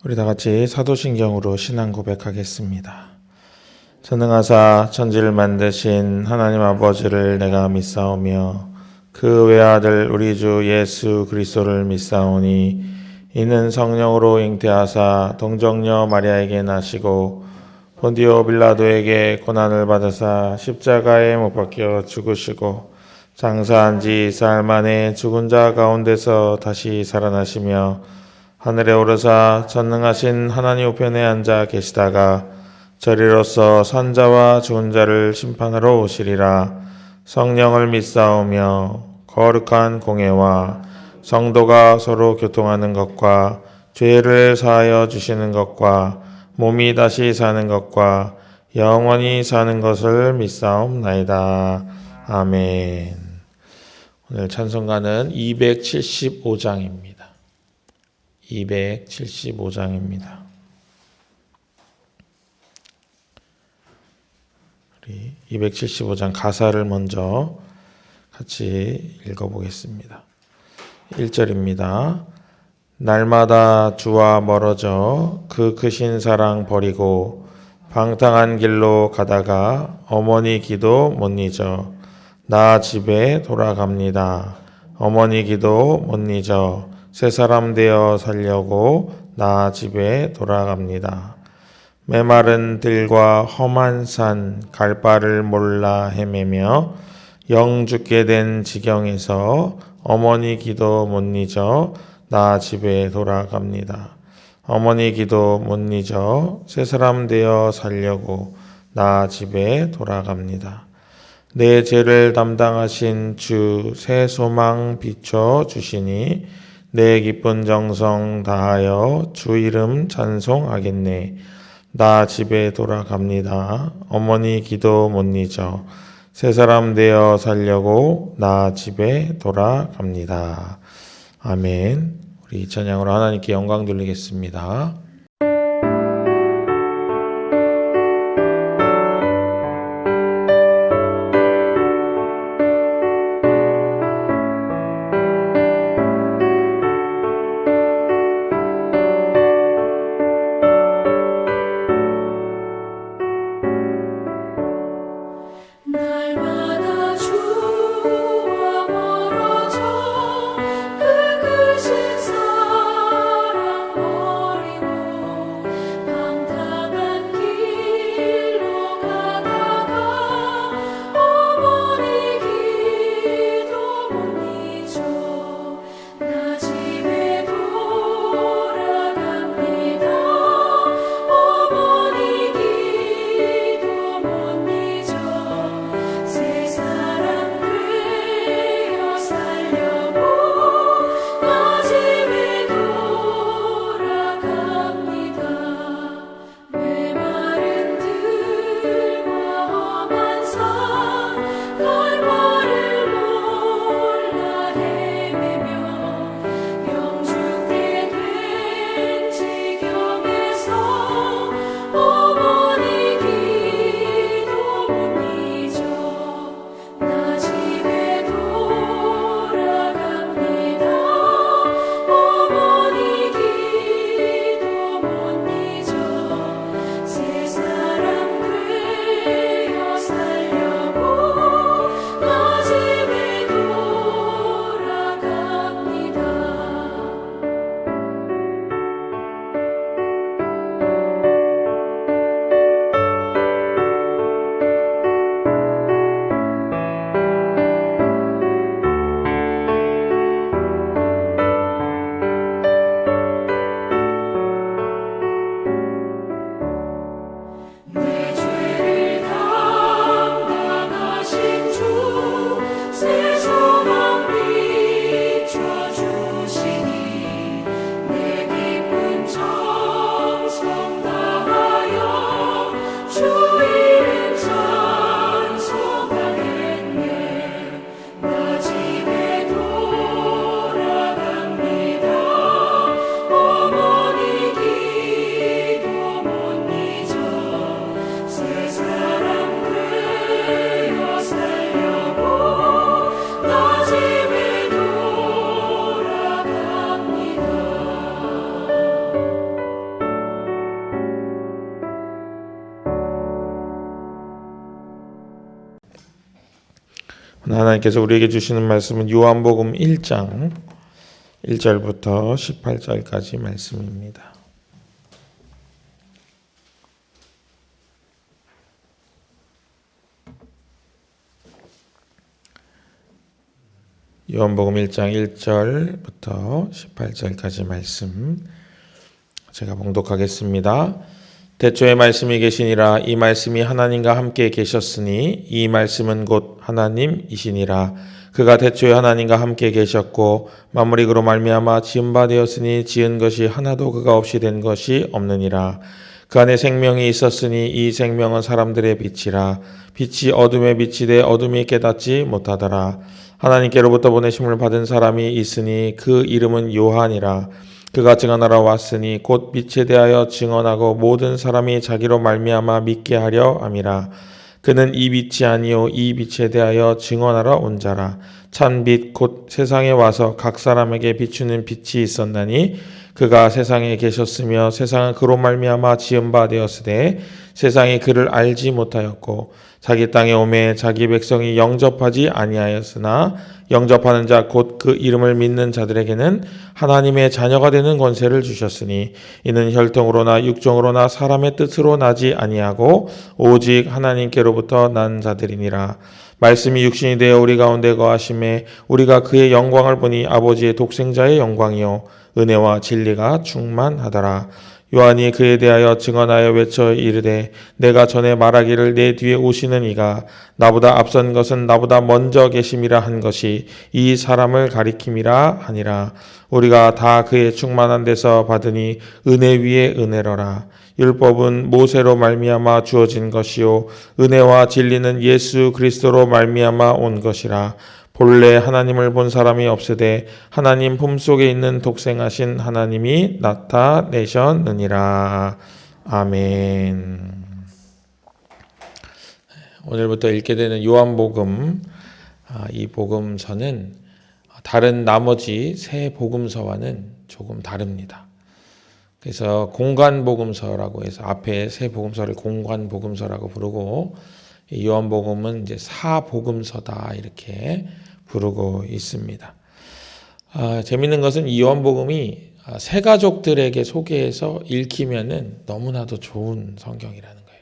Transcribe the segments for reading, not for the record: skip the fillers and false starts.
우리 다 같이 사도신경으로 신앙 고백하겠습니다. 전능하사 천지를 만드신 하나님 아버지를 내가 믿사오며 그 외아들 우리 주 예수 그리스도를 믿사오니 이는 성령으로 잉태하사 동정녀 마리아에게 나시고 본디오 빌라도에게 고난을 받으사 십자가에 못 박혀 죽으시고 장사한 지 사흘 만에 죽은 자 가운데서 다시 살아나시며 하늘에 오르사 전능하신 하나님 우편에 앉아 계시다가 저리로서 산자와 죽은 자를 심판하러 오시리라. 성령을 믿사오며 거룩한 공회와 성도가 서로 교통하는 것과 죄를 사하여 주시는 것과 몸이 다시 사는 것과 영원히 사는 것을 믿사옵나이다. 아멘. 오늘 찬송가는 275장입니다. 275장입니다. 우리 275장 가사를 먼저 같이 읽어보겠습니다. 1절입니다. 날마다 주와 멀어져 그 크신 사랑 버리고 방탕한 길로 가다가 어머니 기도 못 잊어 나 집에 돌아갑니다. 어머니 기도 못 잊어 새 사람 되어 살려고 나 집에 돌아갑니다. 메마른 들과 험한 산 갈 바를 몰라 헤매며 영 죽게 된 지경에서 어머니 기도 못 잊어 나 집에 돌아갑니다. 어머니 기도 못 잊어 새 사람 되어 살려고 나 집에 돌아갑니다. 내 죄를 담당하신 주 새 소망 비춰 주시니 내 기쁜 정성 다하여 주 이름 찬송하겠네. 나 집에 돌아갑니다. 어머니 기도 못 잊어 새 사람 되어 살려고 나 집에 돌아갑니다. 아멘. 우리 찬양으로 하나님께 영광 돌리겠습니다. 날마다 주와 멀어져 그 크신 사랑 버리고 하나님께서 우리에게 주시는 말씀은 요한복음 1장 1절부터 18절까지 말씀입니다. 요한복음 1장 1절부터 18절까지 말씀 제가 봉독하겠습니다. 태초에 말씀이 계시니라. 이 말씀이 하나님과 함께 계셨으니 이 말씀은 곧 하나님이시니라. 그가 태초에 하나님과 함께 계셨고 만물이 그로 말미암아 지은 바 되었으니 지은 것이 하나도 그가 없이 된 것이 없느니라. 그 안에 생명이 있었으니 이 생명은 사람들의 빛이라. 빛이 어둠에 비치되 어둠이 깨닫지 못하더라. 하나님께로부터 보내심을 받은 사람이 있으니 그 이름은 요한이라. 그가 증언하러 왔으니 곧 빛에 대하여 증언하고 모든 사람이 자기로 말미암아 믿게 하려 함이라. 그는 이 빛이 아니요 이 빛에 대하여 증언하러 온 자라. 참 빛 곧 세상에 와서 각 사람에게 비추는 빛이 있었나니 그가 세상에 계셨으며 세상은 그로 말미암아 지은 바 되었으되 세상이 그를 알지 못하였고 자기 땅에 오매 자기 백성이 영접하지 아니하였으나 영접하는 자 곧 그 이름을 믿는 자들에게는 하나님의 자녀가 되는 권세를 주셨으니 이는 혈통으로나 육정으로나 사람의 뜻으로 나지 아니하고 오직 하나님께로부터 난 자들이니라. 말씀이 육신이 되어 우리 가운데 거하심에 우리가 그의 영광을 보니 아버지의 독생자의 영광이요 은혜와 진리가 충만하더라. 요한이 그에 대하여 증언하여 외쳐 이르되 내가 전에 말하기를 내 뒤에 오시는 이가 나보다 앞선 것은 나보다 먼저 계심이라 한 것이 이 사람을 가리킴이라 하니라. 우리가 다 그의 충만한 데서 받으니 은혜 위에 은혜로라. 율법은 모세로 말미암아 주어진 것이요 은혜와 진리는 예수 그리스도로 말미암아 온 것이라. 본래 하나님을 본 사람이 없으되 하나님 품속에 있는 독생하신 하나님이 나타내셨느니라. 아멘. 오늘부터 읽게 되는 요한복음, 이 복음서는 다른 나머지 세 복음서와는 조금 다릅니다. 그래서 공관복음서라고 해서 앞에 세 복음서를 공관복음서라고 부르고 요한복음은 이제 사복음서다 이렇게 부르고 있습니다. 재밌는 것은 이 요한복음이 세 가족들에게 소개해서 읽히면은 너무나도 좋은 성경이라는 거예요.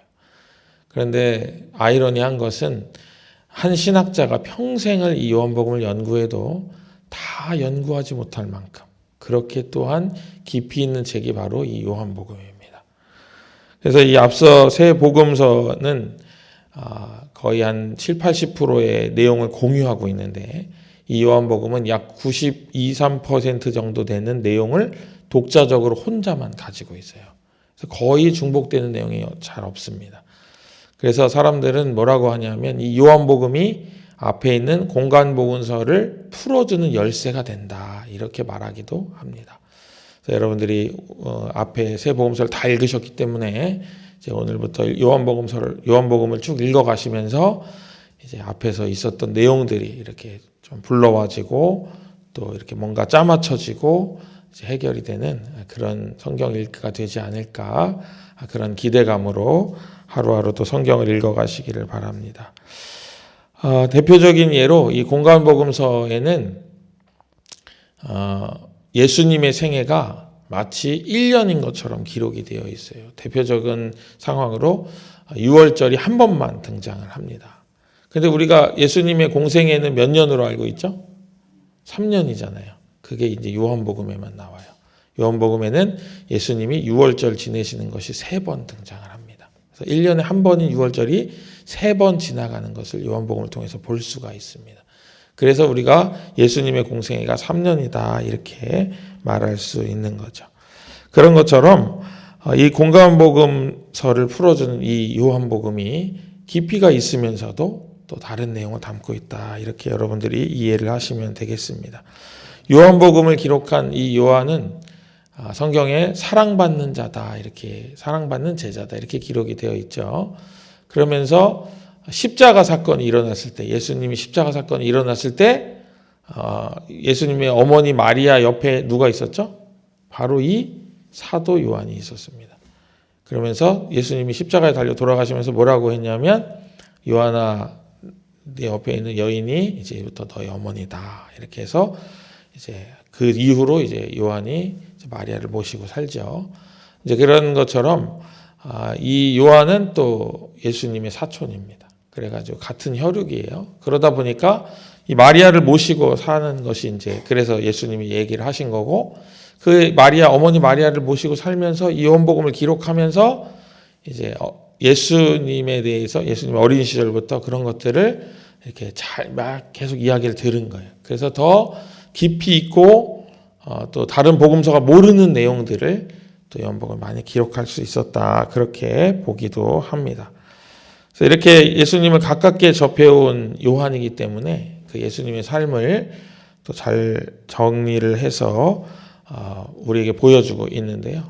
그런데 아이러니한 것은 한 신학자가 평생을 이 요한복음을 연구해도 다 연구하지 못할 만큼 그렇게 또한 깊이 있는 책이 바로 이 요한복음입니다. 그래서 이 앞서 세 복음서는 거의 한 70-80%의 내용을 공유하고 있는데 이 요한복음은 약 92-3% 정도 되는 내용을 독자적으로 혼자만 가지고 있어요. 그래서 거의 중복되는 내용이 잘 없습니다. 그래서 사람들은 뭐라고 하냐면 이 요한복음이 앞에 있는 공관복음서를 풀어주는 열쇠가 된다 이렇게 말하기도 합니다. 그래서 여러분들이 앞에 세 복음서를 다 읽으셨기 때문에 이제 오늘부터 요한복음을 쭉 읽어가시면서 이제 앞에서 있었던 내용들이 이렇게 좀 불러와지고 또 이렇게 뭔가 짜맞춰지고 이제 해결이 되는 그런 성경 읽기가 되지 않을까 그런 기대감으로 하루하루 또 성경을 읽어가시기를 바랍니다. 대표적인 예로 이 공관복음서에는 예수님의 생애가 마치 1년인 것처럼 기록이 되어 있어요. 대표적인 상황으로 6월절이 한 번만 등장을 합니다. 그런데 우리가 예수님의 공생애는 몇 년으로 알고 있죠? 3년이잖아요. 그게 이제 요한복음에만 나와요. 요한복음에는 예수님이 6월절 지내시는 것이 3번 등장을 합니다. 그래서 1년에 한 번인 6월절이 3번 지나가는 것을 요한복음을 통해서 볼 수가 있습니다. 그래서 우리가 예수님의 공생애가 3년이다 이렇게 말할 수 있는 거죠. 그런 것처럼 이 공관복음서를 풀어주는 이 요한복음이 깊이가 있으면서도 또 다른 내용을 담고 있다 이렇게 여러분들이 이해를 하시면 되겠습니다. 요한복음을 기록한 이 요한은 성경에 사랑받는 자다 이렇게 사랑받는 제자다 이렇게 기록이 되어 있죠. 그러면서 십자가 사건이 일어났을 때 예수님이 십자가 사건이 일어났을 때 예수님의 어머니 마리아 옆에 누가 있었죠? 바로 이 사도 요한이 있었습니다. 그러면서 예수님이 십자가에 달려 돌아가시면서 뭐라고 했냐면 요한아 네 옆에 있는 여인이 이제부터 너희 어머니다. 이렇게 해서 이제 그 이후로 이제 요한이 이제 마리아를 모시고 살죠. 이제 그런 것처럼 이 요한은 또 예수님의 사촌입니다. 그래가지고 같은 혈육이에요. 그러다 보니까 이 마리아를 모시고 사는 것이 이제 그래서 예수님이 얘기를 하신 거고, 그 마리아 어머니 마리아를 모시고 살면서 이 요한복음을 기록하면서 이제 예수님에 대해서 예수님 어린 시절부터 그런 것들을 이렇게 잘 막 계속 이야기를 들은 거예요. 그래서 더 깊이 있고 또 다른 복음서가 모르는 내용들을 또 요한복음을 많이 기록할 수 있었다. 그렇게 보기도 합니다. 그래서 이렇게 예수님을 가깝게 접해온 요한이기 때문에 그 예수님의 삶을 또 잘 정리를 해서 우리에게 보여주고 있는데요.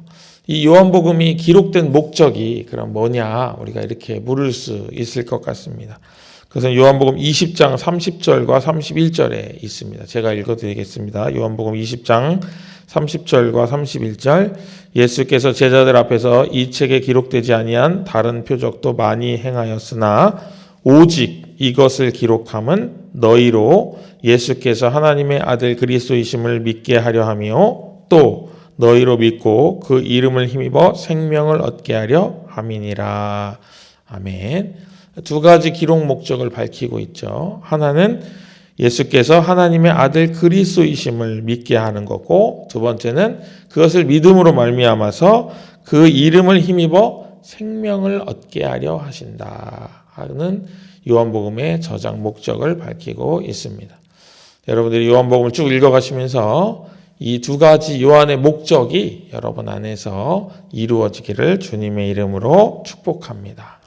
이 요한복음이 기록된 목적이 그럼 뭐냐 우리가 이렇게 물을 수 있을 것 같습니다. 그것은 요한복음 20장 30절과 31절에 있습니다. 제가 읽어드리겠습니다. 요한복음 20장 30절과 31절. 예수께서 제자들 앞에서 이 책에 기록되지 아니한 다른 표적도 많이 행하였으나 오직 이것을 기록함은 너희로 예수께서 하나님의 아들 그리스도이심을 믿게 하려 하며 또 너희로 믿고 그 이름을 힘입어 생명을 얻게 하려 함이니라. 아멘. 두 가지 기록 목적을 밝히고 있죠. 하나는 예수께서 하나님의 아들 그리스도이심을 믿게 하는 거고, 두 번째는 그것을 믿음으로 말미암아서 그 이름을 힘입어 생명을 얻게 하려 하신다 하는 요한복음의 저장 목적을 밝히고 있습니다. 여러분들이 요한복음을 쭉 읽어가시면서 이 두 가지 요한의 목적이 여러분 안에서 이루어지기를 주님의 이름으로 축복합니다.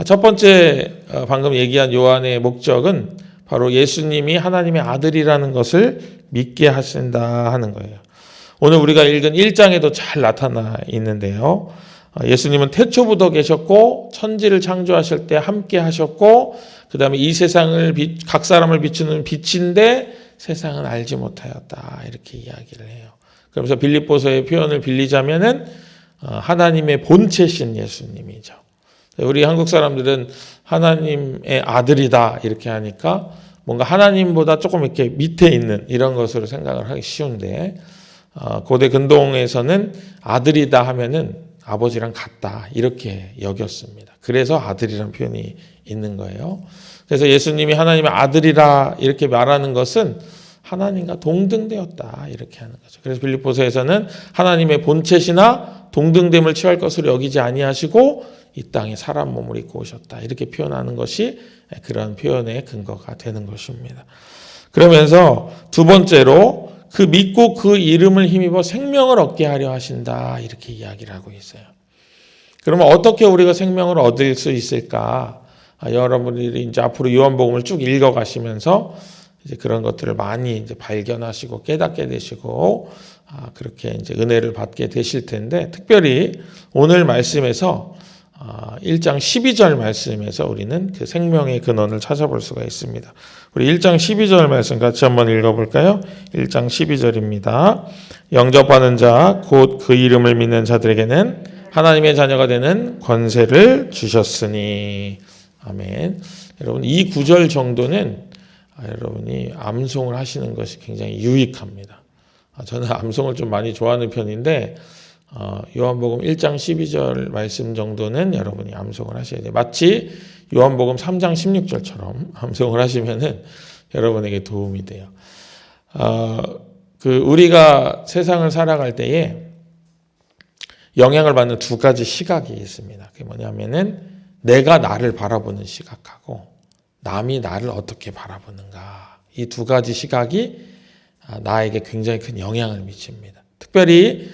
첫 번째 방금 얘기한 요한의 목적은 바로 예수님이 하나님의 아들이라는 것을 믿게 하신다 하는 거예요. 오늘 우리가 읽은 1장에도 잘 나타나 있는데요. 예수님은 태초부터 계셨고 천지를 창조하실 때 함께 하셨고 그 다음에 이 세상을 각 사람을 비추는 빛인데 세상은 알지 못하였다 이렇게 이야기를 해요. 그러면서 빌립보서의 표현을 빌리자면은 하나님의 본체신 예수님이죠. 우리 한국 사람들은 하나님의 아들이다 이렇게 하니까 뭔가 하나님보다 조금 이렇게 밑에 있는 이런 것으로 생각을 하기 쉬운데 고대 근동에서는 아들이다 하면은 아버지랑 같다 이렇게 여겼습니다. 그래서 아들이라는 표현이 있는 거예요. 그래서 예수님이 하나님의 아들이라 이렇게 말하는 것은 하나님과 동등되었다 이렇게 하는 거죠. 그래서 빌립보서에서는 하나님의 본체시나 동등됨을 취할 것으로 여기지 아니하시고 이 땅에 사람 몸을 입고 오셨다 이렇게 표현하는 것이 그런 표현의 근거가 되는 것입니다. 그러면서 두 번째로 그 믿고 그 이름을 힘입어 생명을 얻게 하려 하신다 이렇게 이야기를 하고 있어요. 그러면 어떻게 우리가 생명을 얻을 수 있을까? 여러분들이 이제 앞으로 요한복음을 쭉 읽어가시면서 이제 그런 것들을 많이 이제 발견하시고 깨닫게 되시고 그렇게 이제 은혜를 받게 되실 텐데, 특별히 오늘 말씀에서 1장 12절 말씀에서 우리는 그 생명의 근원을 찾아볼 수가 있습니다. 우리 1장 12절 말씀 같이 한번 읽어볼까요? 1장 12절입니다. 영접하는 자 곧 그 이름을 믿는 자들에게는 하나님의 자녀가 되는 권세를 주셨으니. 아멘. 여러분 이 구절 정도는 여러분이 암송을 하시는 것이 굉장히 유익합니다. 저는 암송을 좀 많이 좋아하는 편인데 요한복음 1장 12절 말씀 정도는 여러분이 암송을 하셔야 돼요. 마치 요한복음 3장 16절처럼 암송을 하시면은 여러분에게 도움이 돼요. 우리가 세상을 살아갈 때에 영향을 받는 두 가지 시각이 있습니다. 그게 뭐냐면은 내가 나를 바라보는 시각하고 남이 나를 어떻게 바라보는가. 이 두 가지 시각이 나에게 굉장히 큰 영향을 미칩니다. 특별히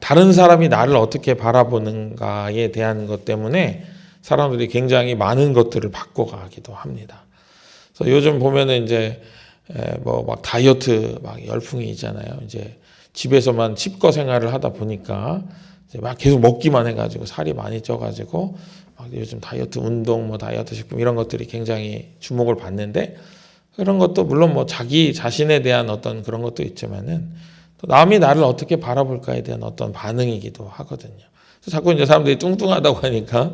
다른 사람이 나를 어떻게 바라보는가에 대한 것 때문에 사람들이 굉장히 많은 것들을 바꿔가기도 합니다. 그래서 요즘 보면은 이제 막 다이어트 막 열풍이 있잖아요. 이제 집에서만 칩거 생활을 하다 보니까 이제 막 계속 먹기만 해가지고 살이 많이 쪄가지고 막 요즘 다이어트 운동, 다이어트 식품 이런 것들이 굉장히 주목을 받는데, 그런 것도 물론 자기 자신에 대한 어떤 그런 것도 있지만은 또 남이 나를 어떻게 바라볼까에 대한 어떤 반응이기도 하거든요. 그래서 자꾸 이제 사람들이 뚱뚱하다고 하니까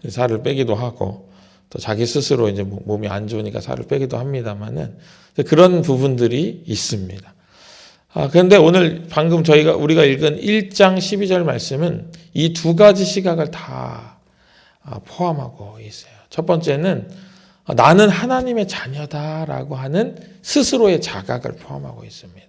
살을 빼기도 하고, 또 자기 스스로 이제 몸이 안 좋으니까 살을 빼기도 합니다만은 그런 부분들이 있습니다. 그런데 오늘 방금 우리가 읽은 1장 12절 말씀은 이 두 가지 시각을 다 포함하고 있어요. 첫 번째는 나는 하나님의 자녀다라고 하는 스스로의 자각을 포함하고 있습니다.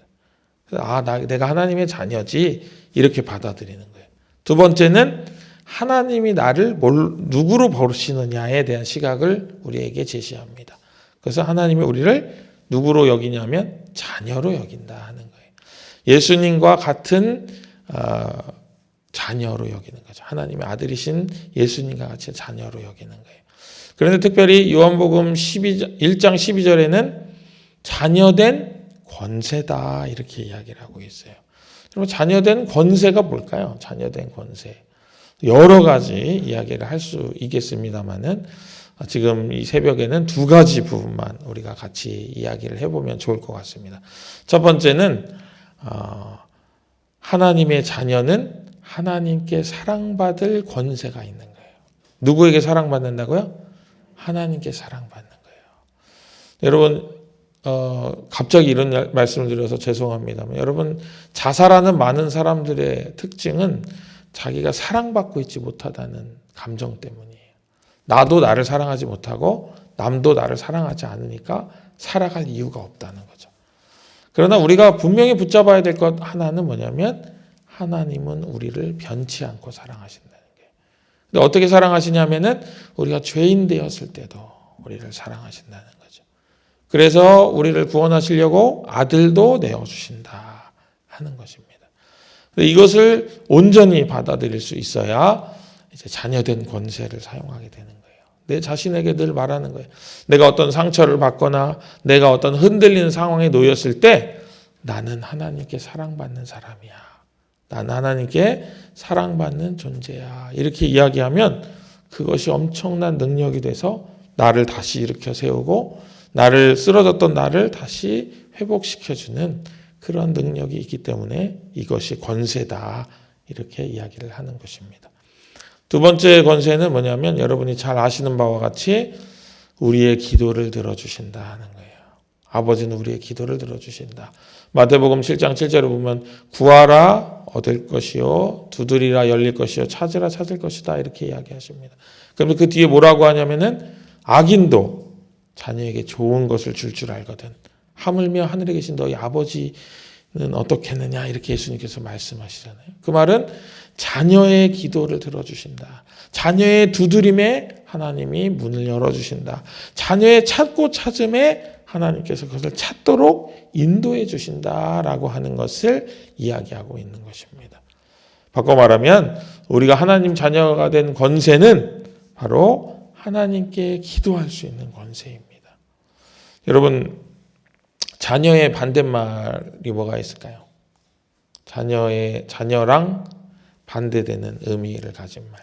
내가 하나님의 자녀지 이렇게 받아들이는 거예요. 두 번째는 하나님이 나를 누구로 보시느냐에 대한 시각을 우리에게 제시합니다. 그래서 하나님이 우리를 누구로 여기냐면 자녀로 여긴다 하는 거예요. 예수님과 같은 자녀로 여기는 거죠. 하나님의 아들이신 예수님과 같이 자녀로 여기는 거예요. 그런데 특별히 요한복음 1장 12절에는 자녀된 권세다 이렇게 이야기를 하고 있어요. 그럼 자녀된 권세가 뭘까요? 자녀된 권세. 여러 가지 이야기를 할 수 있겠습니다만은 지금 이 새벽에는 두 가지 부분만 우리가 같이 이야기를 해보면 좋을 것 같습니다. 첫 번째는 하나님의 자녀는 하나님께 사랑받을 권세가 있는 거예요. 누구에게 사랑받는다고요? 하나님께 사랑받는 거예요. 여러분 갑자기 이런 말씀을 드려서 죄송합니다만 여러분 자살하는 많은 사람들의 특징은 자기가 사랑받고 있지 못하다는 감정 때문이에요. 나도 나를 사랑하지 못하고 남도 나를 사랑하지 않으니까 살아갈 이유가 없다는 거죠. 그러나 우리가 분명히 붙잡아야 될 것 하나는 뭐냐면 하나님은 우리를 변치 않고 사랑하신다는 거예요. 근데 어떻게 사랑하시냐면은 우리가 죄인 되었을 때도 우리를 사랑하신다는 거죠. 그래서 우리를 구원하시려고 아들도 내어주신다 하는 것입니다. 이것을 온전히 받아들일 수 있어야 이제 자녀된 권세를 사용하게 되는 거예요. 내 자신에게 늘 말하는 거예요. 내가 어떤 상처를 받거나 내가 어떤 흔들리는 상황에 놓였을 때 나는 하나님께 사랑받는 사람이야. 나는 하나님께 사랑받는 존재야. 이렇게 이야기하면 그것이 엄청난 능력이 돼서 나를 다시 일으켜 세우고 쓰러졌던 나를 다시 회복시켜주는 그런 능력이 있기 때문에 이것이 권세다. 이렇게 이야기를 하는 것입니다. 두 번째 권세는 뭐냐면 여러분이 잘 아시는 바와 같이 우리의 기도를 들어주신다 하는 거예요. 아버지는 우리의 기도를 들어주신다. 마태복음 7장 7절에 보면 구하라 얻을 것이요 두드리라 열릴 것이요 찾으라 찾을 것이다 이렇게 이야기하십니다. 그럼 그 뒤에 뭐라고 하냐면은 악인도 자녀에게 좋은 것을 줄 알거든. 하물며 하늘에 계신 너희 아버지는 어떻겠느냐 이렇게 예수님께서 말씀하시잖아요. 그 말은 자녀의 기도를 들어주신다. 자녀의 두드림에 하나님이 문을 열어주신다. 자녀의 찾고 찾음에 하나님께서 그것을 찾도록 인도해 주신다라고 하는 것을 이야기하고 있는 것입니다. 바꿔 말하면 우리가 하나님 자녀가 된 권세는 바로 하나님께 기도할 수 있는 권세입니다. 여러분 자녀의 반대말이 뭐가 있을까요? 자녀랑 반대되는 의미를 가진 말.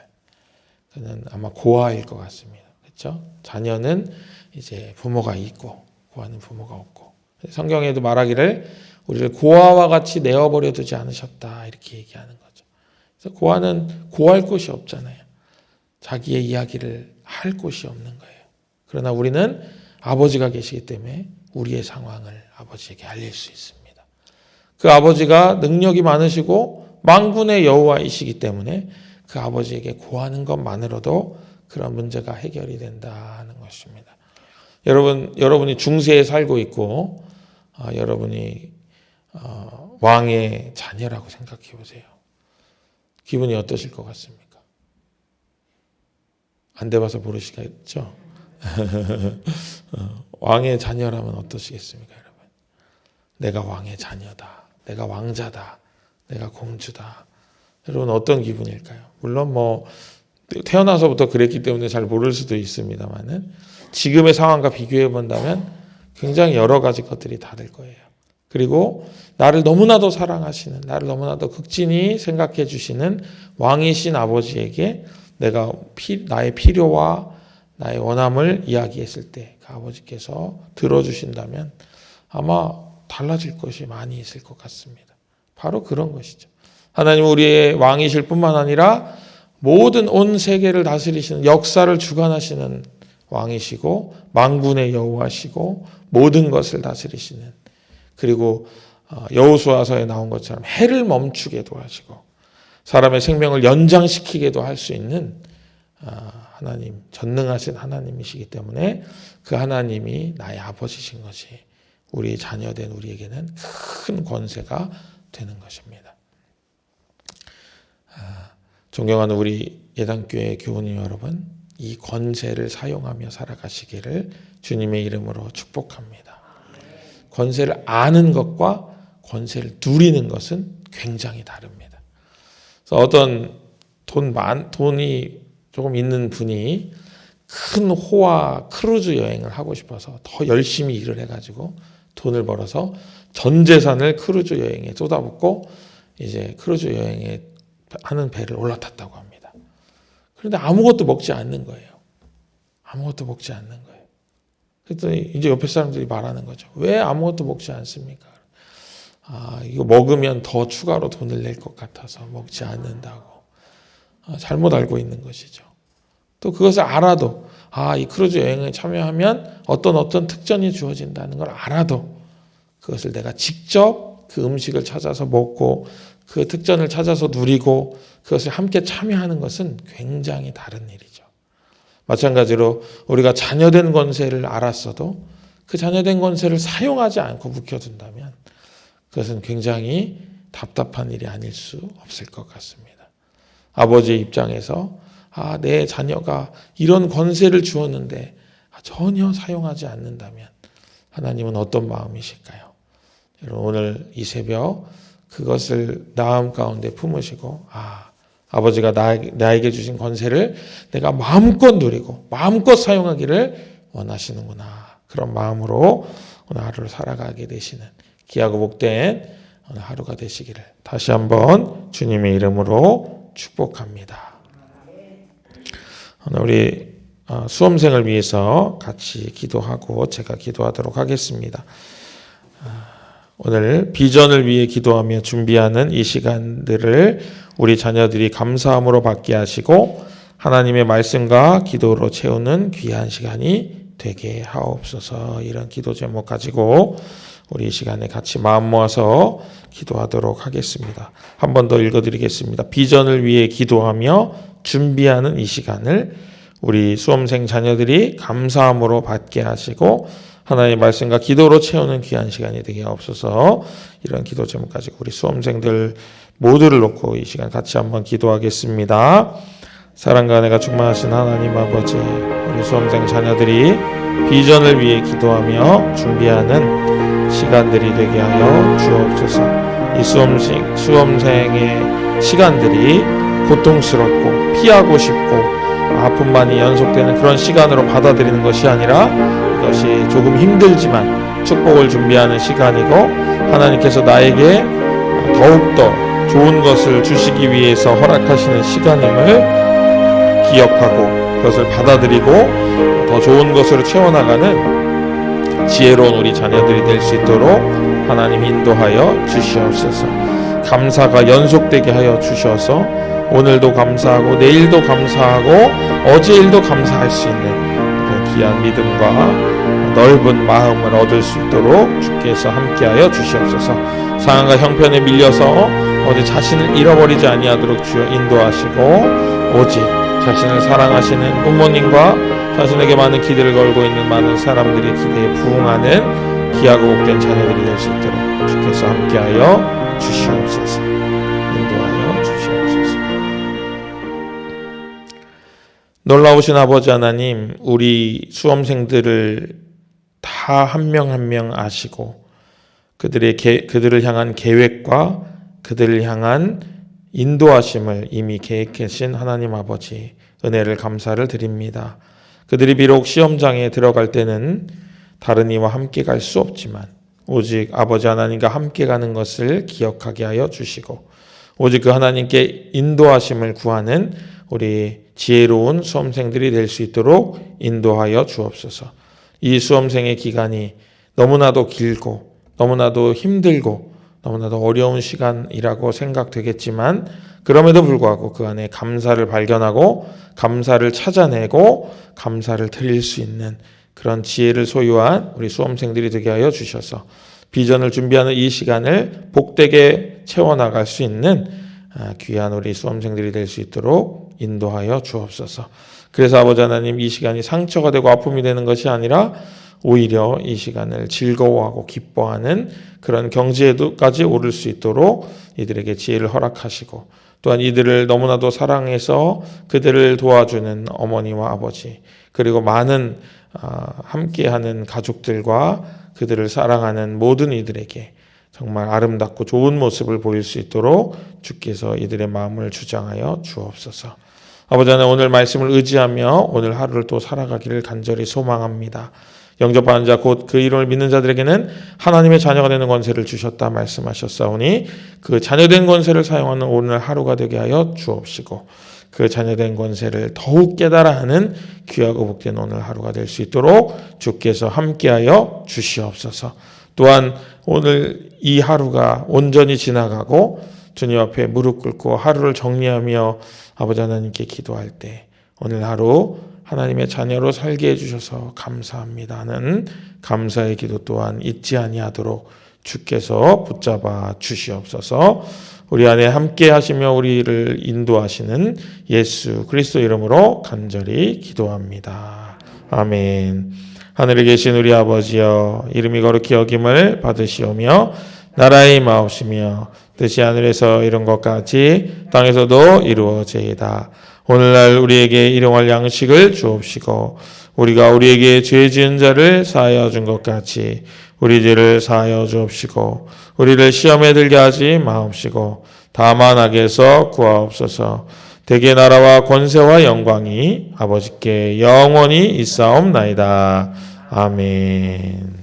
그는 아마 고아일 것 같습니다. 그렇죠? 자녀는 이제 부모가 있고 고아는 부모가 없고. 성경에도 말하기를 우리를 고아와 같이 내어버려 두지 않으셨다 이렇게 얘기하는 거죠. 그래서 고아는 고할 곳이 없잖아요. 자기의 이야기를 할 곳이 없는 거예요. 그러나 우리는 아버지가 계시기 때문에 우리의 상황을 아버지에게 알릴 수 있습니다. 그 아버지가 능력이 많으시고 만군의 여호와이시기 때문에 그 아버지에게 고하는 것만으로도 그런 문제가 해결이 된다는 것입니다. 여러분이 중세에 살고 있고 여러분이 왕의 자녀라고 생각해 보세요. 기분이 어떠실 것 같습니까? 안 돼봐서 모르시겠죠? 왕의 자녀라면 어떠시겠습니까, 여러분? 내가 왕의 자녀다. 내가 왕자다. 내가 공주다. 여러분 어떤 기분일까요? 물론 태어나서부터 그랬기 때문에 잘 모를 수도 있습니다만은 지금의 상황과 비교해 본다면 굉장히 여러 가지 것들이 다를 거예요. 그리고 나를 너무나도 사랑하시는, 나를 너무나도 극진히 생각해 주시는 왕이신 아버지에게 내가 나의 필요와 나의 원함을 이야기했을 때 그 아버지께서 들어주신다면 아마 달라질 것이 많이 있을 것 같습니다. 바로 그런 것이죠. 하나님은 우리의 왕이실 뿐만 아니라 모든 온 세계를 다스리시는 역사를 주관하시는 왕이시고 만군의 여호와시고 모든 것을 다스리시는, 그리고 여호수아서에 나온 것처럼 해를 멈추게도 하시고 사람의 생명을 연장시키게도 할 수 있는 하나님, 전능하신 하나님이시기 때문에 그 하나님이 나의 아버지신 것이 우리 자녀된 우리에게는 큰 권세가 되는 것입니다. 존경하는 우리 예당교회 교우님 여러분, 이 권세를 사용하며 살아가시기를 주님의 이름으로 축복합니다. 권세를 아는 것과 권세를 누리는 것은 굉장히 다릅니다. 그래서 어떤 돈이 조금 있는 분이 큰 호화 크루즈 여행을 하고 싶어서 더 열심히 일을 해가지고 돈을 벌어서 전 재산을 크루즈 여행에 쏟아붓고 이제 크루즈 여행에 하는 배를 올라탔다고 합니다. 그런데 아무것도 먹지 않는 거예요. 아무것도 먹지 않는 거예요. 그랬더니 이제 옆에 사람들이 말하는 거죠. 왜 아무것도 먹지 않습니까? 이거 먹으면 더 추가로 돈을 낼 것 같아서 먹지 않는다고. 잘못 알고 있는 것이죠. 또 그것을 알아도 이 크루즈 여행에 참여하면 어떤 특전이 주어진다는 걸 알아도 그것을 내가 직접 그 음식을 찾아서 먹고 그 특전을 찾아서 누리고 그것을 함께 참여하는 것은 굉장히 다른 일이죠. 마찬가지로 우리가 자녀된 권세를 알았어도 그 자녀된 권세를 사용하지 않고 묵혀둔다면 그것은 굉장히 답답한 일이 아닐 수 없을 것 같습니다. 아버지의 입장에서 내 자녀가 이런 권세를 주었는데 전혀 사용하지 않는다면 하나님은 어떤 마음이실까요? 여러분, 오늘 이 새벽 그것을 마음 가운데 품으시고 아버지가 나에게 주신 권세를 내가 마음껏 누리고 마음껏 사용하기를 원하시는구나. 그런 마음으로 오늘 하루를 살아가게 되시는 귀하고 복된 오늘 하루가 되시기를 다시 한번 주님의 이름으로 축복합니다. 오늘 우리 수험생을 위해서 같이 기도하고 제가 기도하도록 하겠습니다. 오늘 비전을 위해 기도하며 준비하는 이 시간들을 우리 자녀들이 감사함으로 받게 하시고 하나님의 말씀과 기도로 채우는 귀한 시간이 되게 하옵소서. 이런 기도 제목 가지고 우리 이 시간에 같이 마음 모아서 기도하도록 하겠습니다. 한 번 더 읽어드리겠습니다. 비전을 위해 기도하며 준비하는 이 시간을 우리 수험생 자녀들이 감사함으로 받게 하시고 하나님의 말씀과 기도로 채우는 귀한 시간이 되게 하옵소서. 이런 기도 제목 가지고 우리 수험생들 모두를 놓고 이 시간 같이 한번 기도하겠습니다. 사랑과 은혜가 충만하신 하나님 아버지, 우리 수험생 자녀들이 비전을 위해 기도하며 준비하는 시간들이 되게 하여 주옵소서. 이 수험생의 시간들이 고통스럽고 피하고 싶고 아픔만이 연속되는 그런 시간으로 받아들이는 것이 아니라 이것이 조금 힘들지만 축복을 준비하는 시간이고 하나님께서 나에게 더욱더 좋은 것을 주시기 위해서 허락하시는 시간임을 기억하고 그것을 받아들이고 더 좋은 것으로 채워나가는 지혜로운 우리 자녀들이 될 수 있도록 하나님 인도하여 주시옵소서. 감사가 연속되게 하여 주셔서 오늘도 감사하고 내일도 감사하고 어제 일도 감사할 수 있는 그런 귀한 믿음과 넓은 마음을 얻을 수 있도록 주께서 함께하여 주시옵소서. 상황과 형편에 밀려서 어디 자신을 잃어버리지 아니하도록 주여 인도하시고 오직 자신을 사랑하시는 부모님과 자신에게 많은 기대를 걸고 있는 많은 사람들의 기대에 부응하는 귀하고 복된 자녀들이 될 수 있도록 주께서 함께하여 주시옵소서. 인도하여 주시옵소서. 놀라우신 아버지 하나님, 우리 수험생들을 다 한 명 한 명 아시고 그들을 향한 계획과 그들을 향한 인도하심을 이미 계획하신 하나님 아버지, 은혜를 감사를 드립니다. 그들이 비록 시험장에 들어갈 때는 다른 이와 함께 갈 수 없지만 오직 아버지 하나님과 함께 가는 것을 기억하게 하여 주시고 오직 그 하나님께 인도하심을 구하는 우리 지혜로운 수험생들이 될 수 있도록 인도하여 주옵소서. 이 수험생의 기간이 너무나도 길고 너무나도 힘들고 너무나도 어려운 시간이라고 생각되겠지만 그럼에도 불구하고 그 안에 감사를 발견하고 감사를 찾아내고 감사를 드릴 수 있는 그런 지혜를 소유한 우리 수험생들이 되게 하여 주셔서 비전을 준비하는 이 시간을 복되게 채워나갈 수 있는 귀한 우리 수험생들이 될 수 있도록 인도하여 주옵소서. 그래서 아버지 하나님, 이 시간이 상처가 되고 아픔이 되는 것이 아니라 오히려 이 시간을 즐거워하고 기뻐하는 그런 경지에도까지 오를 수 있도록 이들에게 지혜를 허락하시고, 또한 이들을 너무나도 사랑해서 그들을 도와주는 어머니와 아버지, 그리고 많은 함께하는 가족들과 그들을 사랑하는 모든 이들에게 정말 아름답고 좋은 모습을 보일 수 있도록 주께서 이들의 마음을 주장하여 주옵소서. 아버지 하나님, 오늘 말씀을 의지하며 오늘 하루를 또 살아가기를 간절히 소망합니다. 영접하는 자 곧 그 이름을 믿는 자들에게는 하나님의 자녀가 되는 권세를 주셨다 말씀하셨사오니 그 자녀된 권세를 사용하는 오늘 하루가 되게 하여 주옵시고, 그 자녀된 권세를 더욱 깨달아 하는 귀하고 복된 오늘 하루가 될 수 있도록 주께서 함께하여 주시옵소서. 또한 오늘 이 하루가 온전히 지나가고 주님 앞에 무릎 꿇고 하루를 정리하며 아버지 하나님께 기도할 때 오늘 하루 하나님의 자녀로 살게 해주셔서 감사합니다는 감사의 기도 또한 잊지 아니하도록 주께서 붙잡아 주시옵소서. 우리 안에 함께 하시며 우리를 인도하시는 예수 그리스도 이름으로 간절히 기도합니다. 아멘. 하늘에 계신 우리 아버지여, 이름이 거룩히 여김을 받으시오며 나라의 임하옵시며 뜻이 하늘에서 이룬 것 같이 땅에서도 이루어지이다. 오늘날 우리에게 일용할 양식을 주옵시고 우리가 우리에게 죄 지은 자를 사하여 준 것 같이 우리 죄를 사하여 주옵시고 우리를 시험에 들게 하지 마옵시고 다만 악에서 구하옵소서. 대개 나라와 권세와 영광이 아버지께 영원히 있사옵나이다. 아멘.